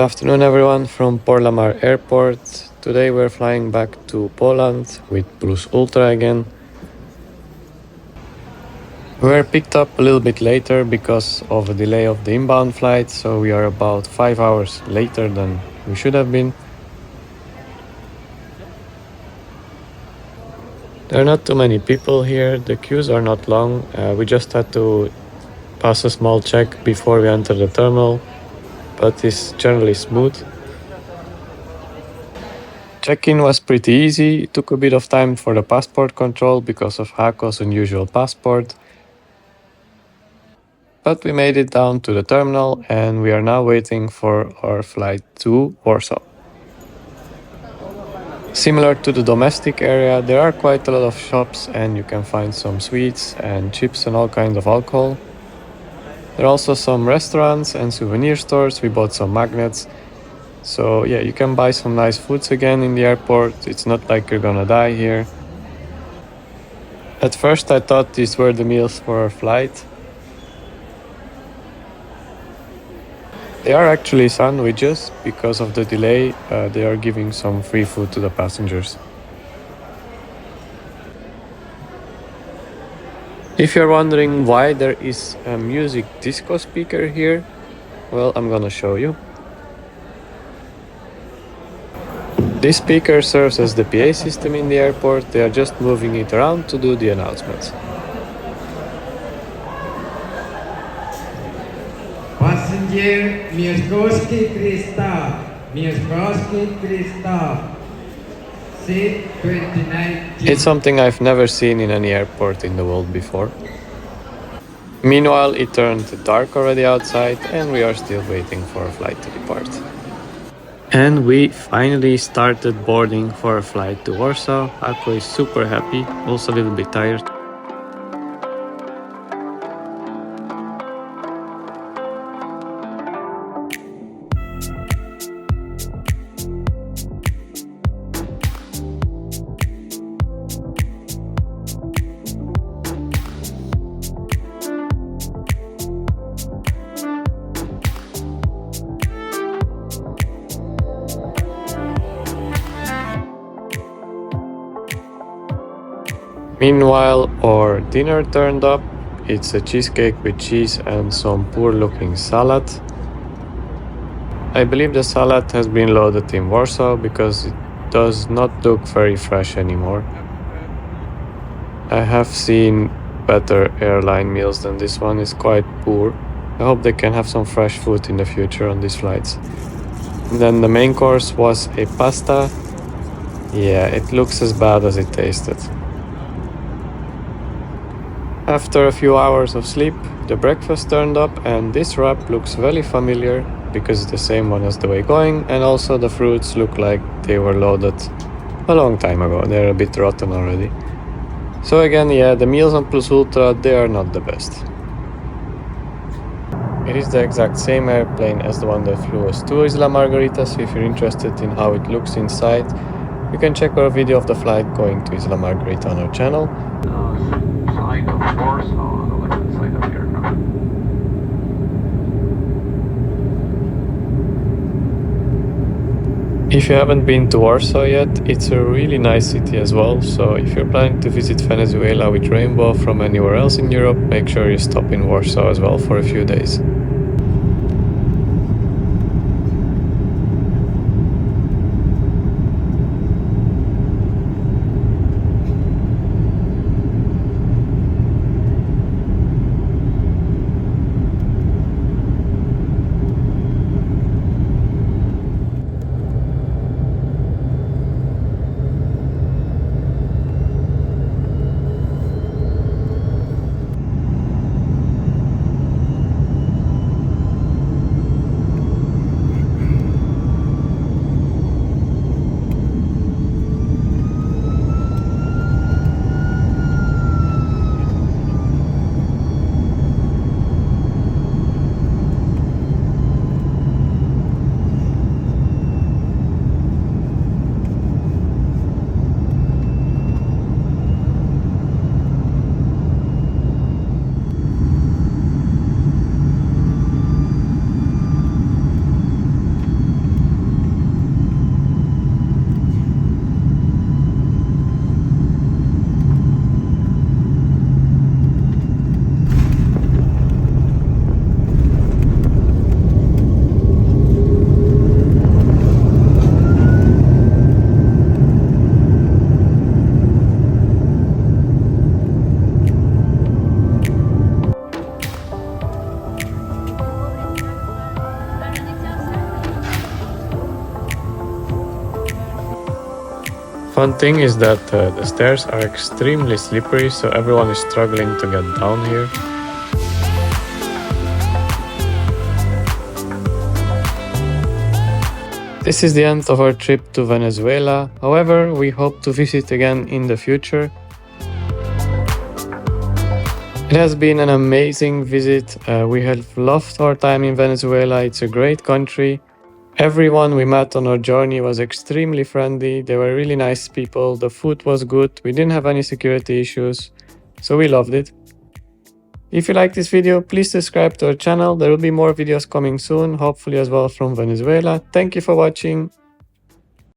Good afternoon everyone from Porlamar Airport. Today we're flying back to Poland with PLUS ULTRA again. We were picked up a little bit later because of a delay of the inbound flight, so we are about 5 hours later than we should have been. There are not too many people here, the queues are not long, we just had to pass a small check before we enter the terminal, but it's generally smooth. Check-in was pretty easy, it took a bit of time for the passport control because of Hako's unusual passport. But we made it down to the terminal and we are now waiting for our flight to Warsaw. Similar to the domestic area, there are quite a lot of shops and you can find some sweets and chips and all kinds of alcohol. There are also some restaurants and souvenir stores. We bought some magnets. So yeah, you can buy some nice foods again in the airport. It's not like you're gonna die here. At first I thought these were the meals for our flight. They are actually sandwiches. Because of the delay, they are giving some free food to the passengers. If you're wondering why there is a music disco speaker here, well, I'm gonna show you. This speaker serves as the PA system in the airport. They are just moving it around to do the announcements. Passenger Mieszkowski Krzysztof, Mieszkowski Krzysztof, seat 29. It's something I've never seen in any airport in the world before. Meanwhile, it turned dark already outside and we are still waiting for our flight to depart. And we finally started boarding for a flight to Warsaw. Ako is super happy, also a little bit tired. Meanwhile, our dinner turned up. It's a cheesecake with cheese and some poor looking salad. I believe the salad has been loaded in Warsaw because it does not look very fresh anymore. I have seen better airline meals than this one, it's quite poor. I hope they can have some fresh food in the future on these flights. And then the main course was a pasta. Yeah, it looks as bad as it tasted. After a few hours of sleep, the breakfast turned up and this wrap looks very familiar because it's the same one as the way going, and also the fruits look like they were loaded a long time ago. They're a bit rotten already. So again, yeah, the meals on PLUS ULTRA, they are not the best. It is the exact same airplane as the one that flew us to Isla Margarita, so if you're interested in how it looks inside, you can check our video of the flight going to Isla Margarita on our channel. Side of Warsaw on the left side of the aircraft. If you haven't been to Warsaw yet, it's a really nice city as well, so if you're planning to visit Venezuela with Rainbow from anywhere else in Europe, make sure you stop in Warsaw as well for a few days. Fun thing is that the stairs are extremely slippery, so everyone is struggling to get down here. This is the end of our trip to Venezuela. However, we hope to visit again in the future. It has been an amazing visit. We have loved our time in Venezuela. It's a great country. Everyone we met on our journey was extremely friendly. They were really nice people. The food was good. We didn't have any security issues, so we loved it. If you like this video, please subscribe to our channel. There will be more videos coming soon, hopefully as well from Venezuela. Thank you for watching.